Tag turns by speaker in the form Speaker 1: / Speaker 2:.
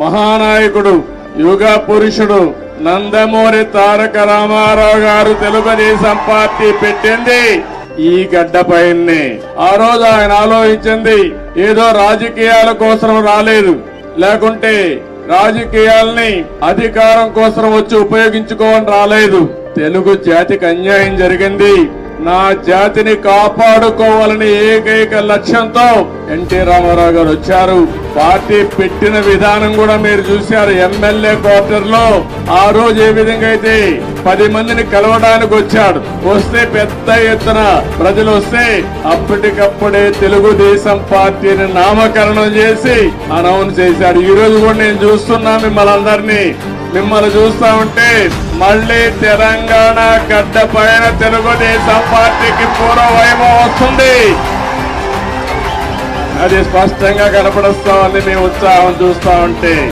Speaker 1: మహానాయకుడు యుగ పురుషుడు నందమూరి తారక రామారావు గారు తెలుగుదేశం పార్టీ పెట్టింది ఈ గడ్డపైనే. ఆ రోజు ఆయన ఆలోచించింది ఏదో రాజకీయాల కోసం రాలేదు, లేకుంటే రాజకీయాల్ని అధికారం కోసం వచ్చి ఉపయోగించుకోవని రాలేదు. తెలుగు జాతికి అన్యాయం జరిగింది, నా జాతిని కాపాడుకోవాలని ఏకైక లక్ష్యంతో ఎన్టీ రామారావు గారు వచ్చారు. పార్టీ పెట్టిన విధానం కూడా మీరు చూశారు. ఎమ్మెల్యే క్వార్టర్ లో ఆ రోజు ఏ విధంగా అయితే 10 మందిని కలవడానికి వచ్చాడు, వస్తే పెద్ద ఎత్తున ప్రజలు వస్తే అప్పటికప్పుడే తెలుగుదేశం పార్టీని నామకరణం చేసి అనౌన్స్ చేశాడు. ఈ రోజు కూడా నేను చూస్తున్నా మిమ్మల్ని చూస్తా ఉంటే మళ్ళీ తెలంగాణ గడ్డ పైన తెలుగుదేశం పార్టీకి పూర్వ వైభవం వస్తుంది. అది స్పష్టంగా కనపడుస్తా ఉంది మీ ఉత్సాహం చూస్తా ఉంటే.